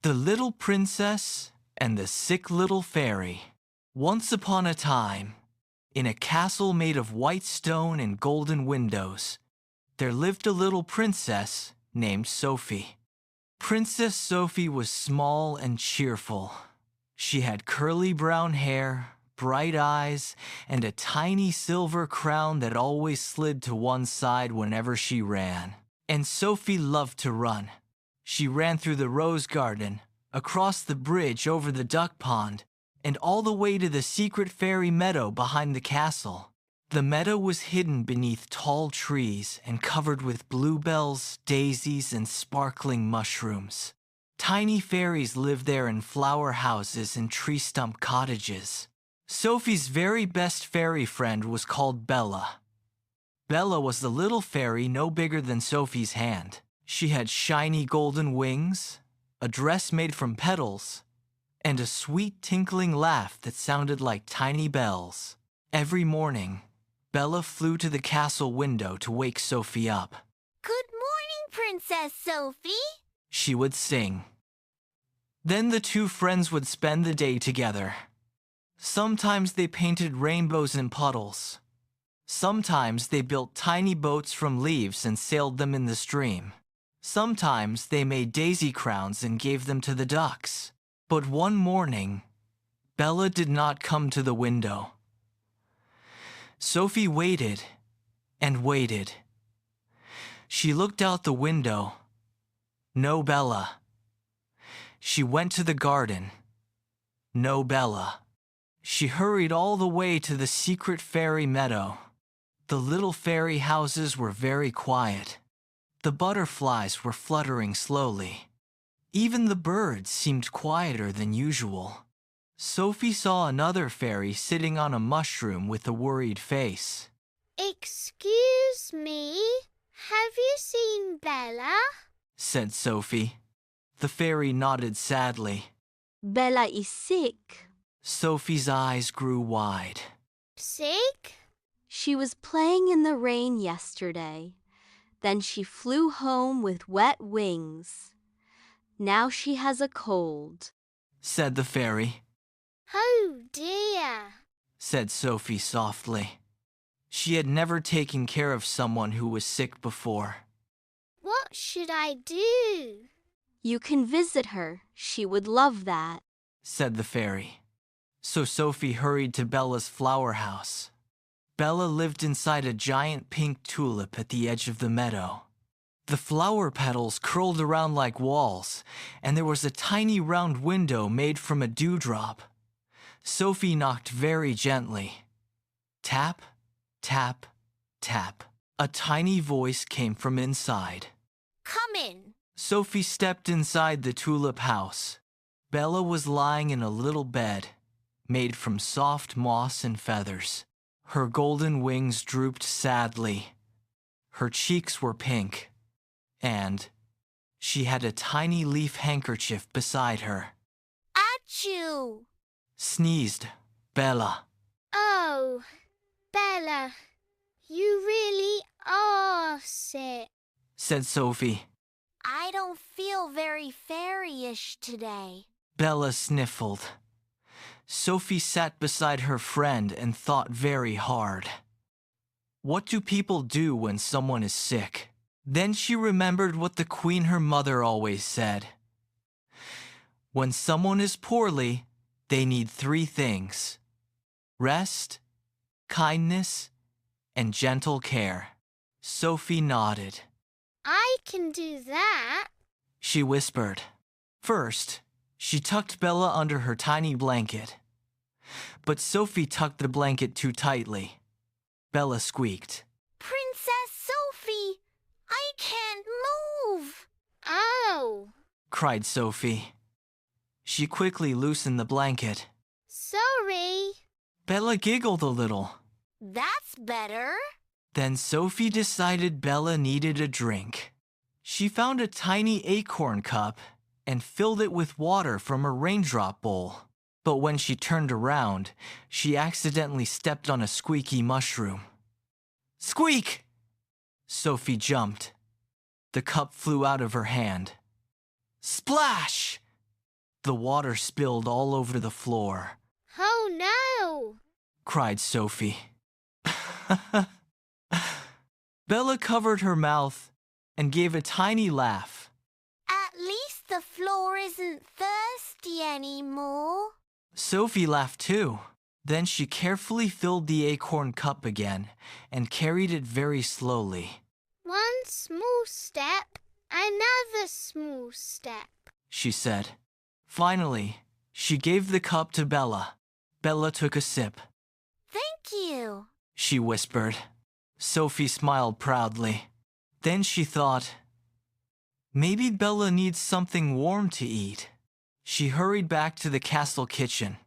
The Little Princess and the Sick Little Fairy. Once upon a time, in a castle made of white stone and golden windows, there lived a little princess named Sophie. Princess Sophie was small and cheerful. She had curly brown hair, bright eyes, and a tiny silver crown that always slid to one side whenever she ran. And Sophie loved to run. She ran through the rose garden, across the bridge over the duck pond, and all the way to the secret fairy meadow behind the castle. The meadow was hidden beneath tall trees and covered with bluebells, daisies, and sparkling mushrooms. Tiny fairies lived there in flower houses and tree stump cottages. Sophie's very best fairy friend was called Bella. Bella was the little fairy no bigger than Sophie's hand. She had shiny golden wings, a dress made from petals, and a sweet tinkling laugh that sounded like tiny bells. Every morning, Bella flew to the castle window to wake Sophie up. "Good morning, Princess Sophie," she would sing. Then the two friends would spend the day together. Sometimes they painted rainbows in puddles. Sometimes they built tiny boats from leaves and sailed them in the stream. Sometimes they made daisy crowns and gave them to the ducks. But one morning, Bella did not come to the window. Sophie waited and waited. She looked out the window. No Bella. She went to the garden. No Bella. She hurried all the way to the secret fairy meadow. The little fairy houses were very quiet. The butterflies were fluttering slowly. Even the birds seemed quieter than usual. Sophie saw another fairy sitting on a mushroom with a worried face. "Excuse me, have you seen Bella?" said Sophie. The fairy nodded sadly. "Bella is sick." Sophie's eyes grew wide. "Sick?" "She was playing in the rain yesterday. Then she flew home with wet wings. Now she has a cold," said the fairy. "Oh dear," said Sophie softly. She had never taken care of someone who was sick before. "What should I do?" "You can visit her. She would love that," said the fairy. So Sophie hurried to Bella's flower house. Bella lived inside a giant pink tulip at the edge of the meadow. The flower petals curled around like walls, and there was a tiny round window made from a dewdrop. Sophie knocked very gently. Tap, tap, tap. A tiny voice came from inside. "Come in." Sophie stepped inside the tulip house. Bella was lying in a little bed, made from soft moss and feathers. Her golden wings drooped sadly. Her cheeks were pink, and she had a tiny leaf handkerchief beside her. "Achoo!" Sneezed Bella. "Oh, Bella, you really are sick," said Sophie. "I don't feel very fairyish today." Bella sniffled. Sophie sat beside her friend and thought very hard. What do people do when someone is sick? Then she remembered what the queen, her mother, always said. When someone is poorly, they need 3 things: rest, kindness, and gentle care. Sophie nodded. "I can do that," she whispered. First, she tucked Bella under her tiny blanket. But Sophie tucked the blanket too tightly. Bella squeaked. "Princess Sophie, I can't move." "Oh," cried Sophie. She quickly loosened the blanket. "Sorry." Bella giggled a little. "That's better." Then Sophie decided Bella needed a drink. She found a tiny acorn cup and filled it with water from a raindrop bowl. But when she turned around, she accidentally stepped on a squeaky mushroom. Squeak! Sophie jumped. The cup flew out of her hand. Splash! The water spilled all over the floor. Oh no! Cried Sophie. Bella covered her mouth and gave a tiny laugh. At least the floor isn't thirsty anymore. Sophie laughed too. Then she carefully filled the acorn cup again and carried it very slowly. One small step, another small step, she said. Finally, she gave the cup to Bella. Bella took a sip. Thank you, she whispered. Sophie smiled proudly. Then she thought, maybe Bella needs something warm to eat. She hurried back to the castle kitchen.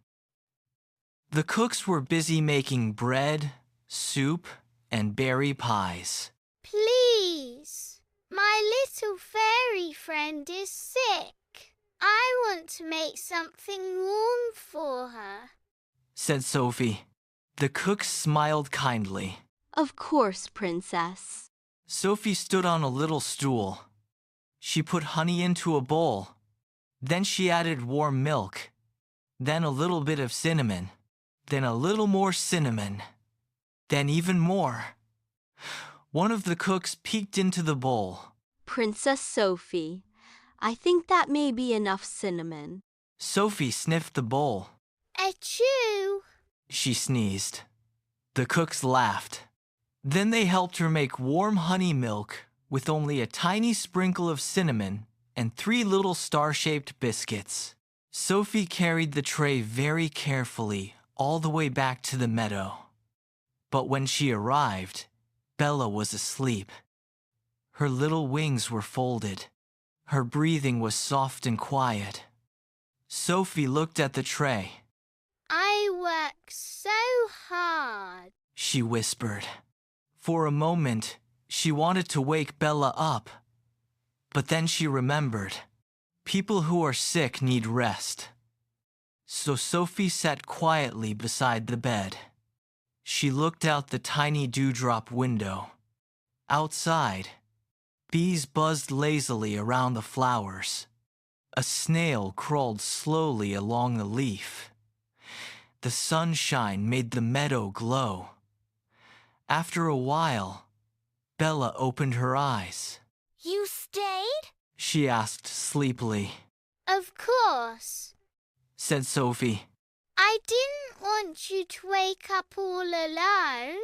The cooks were busy making bread, soup, and berry pies. Please, my little fairy friend is sick. I want to make something warm for her, said Sophie. The cooks smiled kindly. Of course, Princess. Sophie stood on a little stool. She put honey into a bowl. Then she added warm milk. Then a little bit of cinnamon. Then a little more cinnamon. Then even more. One of the cooks peeked into the bowl. Princess Sophie, I think that may be enough cinnamon. Sophie sniffed the bowl. Achoo! She sneezed. The cooks laughed. Then they helped her make warm honey milk with only a tiny sprinkle of cinnamon and 3 little star-shaped biscuits. Sophie carried the tray very carefully all the way back to the meadow. But when she arrived, Bella was asleep. Her little wings were folded. Her breathing was soft and quiet. Sophie looked at the tray. I work so hard, she whispered. For a moment, she wanted to wake Bella up. But then she remembered. People who are sick need rest. So Sophie sat quietly beside the bed. She looked out the tiny dewdrop window. Outside, bees buzzed lazily around the flowers. A snail crawled slowly along the leaf. The sunshine made the meadow glow. After a while, Bella opened her eyes. You stayed? She asked sleepily. Of course, said Sophie. I didn't want you to wake up all alone.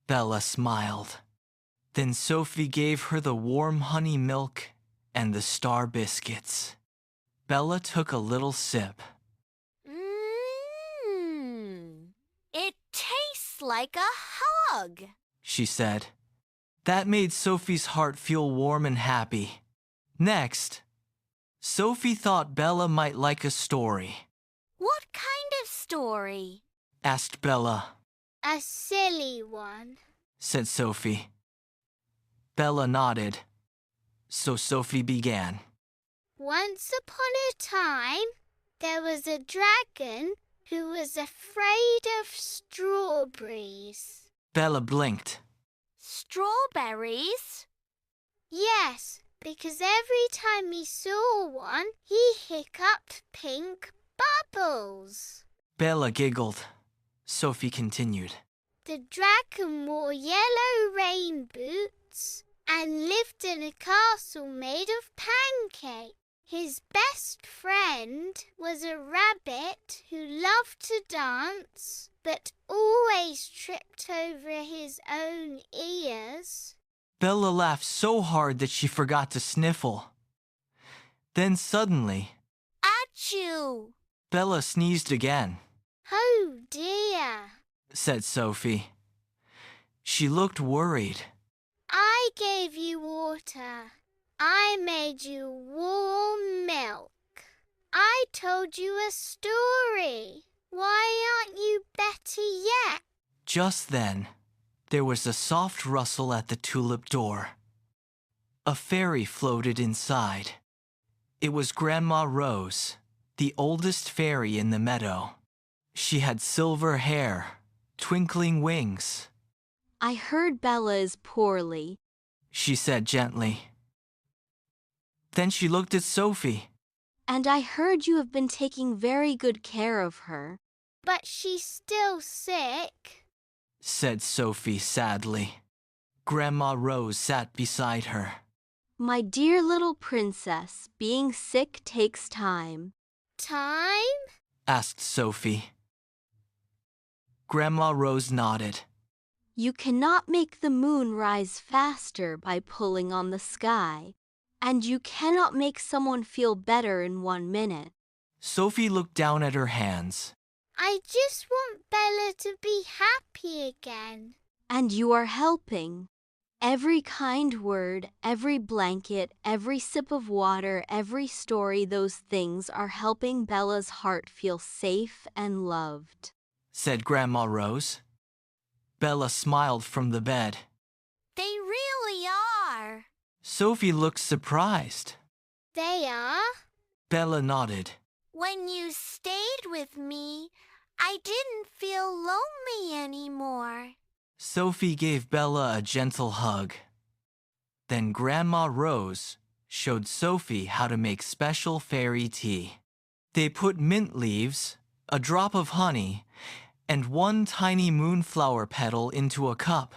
Bella smiled. Then Sophie gave her the warm honey milk and the star biscuits. Bella took a little sip. It tastes like a hug, she said. That made Sophie's heart feel warm and happy. Next, Sophie thought Bella might like a story. What kind of story? asked Bella. A silly one, said Sophie. Bella nodded. So Sophie began. Once upon a time, there was a dragon who was afraid of strawberries. Bella blinked. Strawberries? Yes, because every time he saw one, he hiccuped pink bubbles. Bella giggled. Sophie continued. The dragon wore yellow rain boots and lived in a castle made of pancakes. His best friend was a rabbit who loved to dance, but always tripped over his own ears. Bella laughed so hard that she forgot to sniffle. Then suddenly, Achoo! Bella sneezed again. Oh dear, said Sophie. She looked worried. I gave you water. I made you warm milk. I told you a story. Why aren't you better yet? Just then, there was a soft rustle at the tulip door. A fairy floated inside. It was Grandma Rose, the oldest fairy in the meadow. She had silver hair, twinkling wings. I heard Bella is poorly, she said gently. Then she looked at Sophie. And I heard you have been taking very good care of her. But she's still sick, said Sophie sadly. Grandma Rose sat beside her. My dear little princess, being sick takes time. Time? asked Sophie. Grandma Rose nodded. You cannot make the moon rise faster by pulling on the sky, and you cannot make someone feel better in 1 minute. Sophie looked down at her hands. I just want Bella to be happy again. And you are helping. Every kind word, every blanket, every sip of water, every story, those things are helping Bella's heart feel safe and loved, said Grandma Rose. Bella smiled from the bed. They really are. Sophie looked surprised. They are? Bella nodded. When you stayed with me, I didn't feel lonely anymore. Sophie gave Bella a gentle hug. Then Grandma Rose showed Sophie how to make special fairy tea. They put mint leaves, a drop of honey, and 1 tiny moonflower petal into a cup.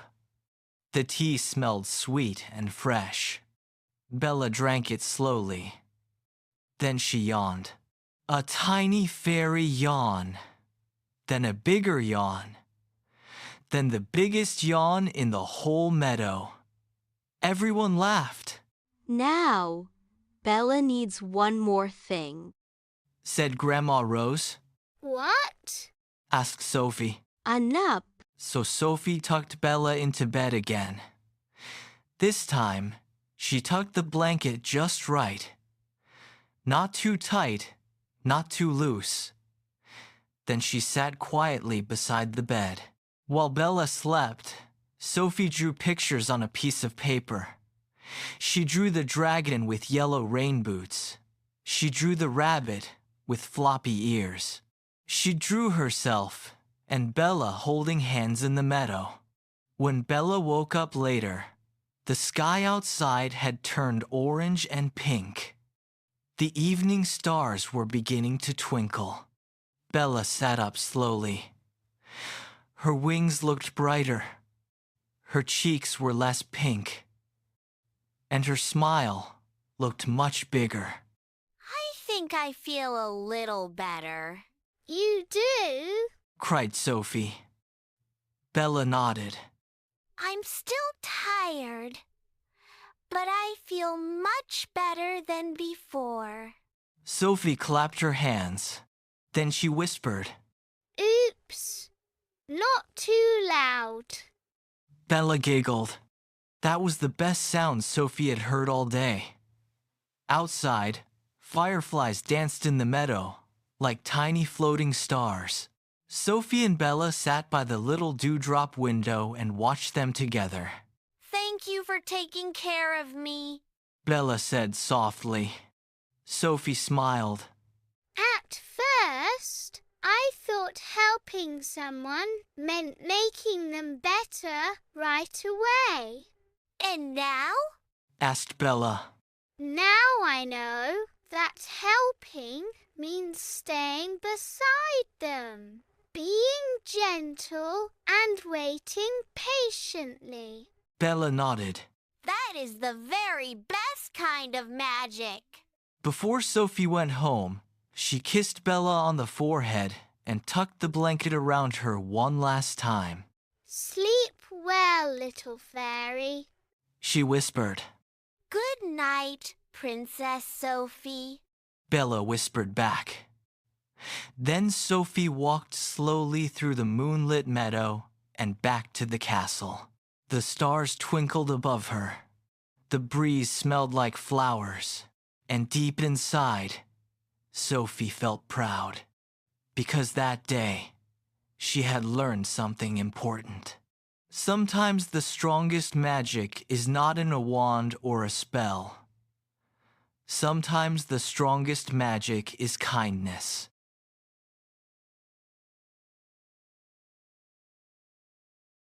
The tea smelled sweet and fresh. Bella drank it slowly. Then she yawned. A tiny fairy yawn. Then a bigger yawn. Then the biggest yawn in the whole meadow. Everyone laughed. Now, Bella needs one more thing, said Grandma Rose. What? Asked Sophie. a nap. So Sophie tucked Bella into bed again. This time, she tucked the blanket just right. Not too tight, not too loose. Then she sat quietly beside the bed. While Bella slept, Sophie drew pictures on a piece of paper. She drew the dragon with yellow rain boots. She drew the rabbit with floppy ears. She drew herself and Bella holding hands in the meadow. When Bella woke up later, the sky outside had turned orange and pink. The evening stars were beginning to twinkle. Bella sat up slowly. Her wings looked brighter. Her cheeks were less pink. And her smile looked much bigger. I think I feel a little better. You do? Cried Sophie. Bella nodded. I'm still tired, but I feel much better than before. Sophie clapped her hands. Then she whispered. Oops. Not too loud. Bella giggled. That was the best sound Sophie had heard all day. Outside, fireflies danced in the meadow like tiny floating stars. Sophie and Bella sat by the little dewdrop window and watched them together. Thank you for taking care of me. Bella said softly. Sophie smiled. At first, I thought helping someone meant making them better right away. And now? Asked Bella. Now I know that helping means staying beside them, being gentle and waiting patiently. Bella nodded. That is the very best kind of magic. Before Sophie went home, she kissed Bella on the forehead and tucked the blanket around her one last time. Sleep well, little fairy, She whispered. Good night, Princess Sophie. Bella whispered back. Then Sophie walked slowly through the moonlit meadow and back to the castle. The stars twinkled above her. The breeze smelled like flowers. And deep inside, Sophie felt proud. Because that day, she had learned something important. Sometimes the strongest magic is not in a wand or a spell. Sometimes the strongest magic is kindness.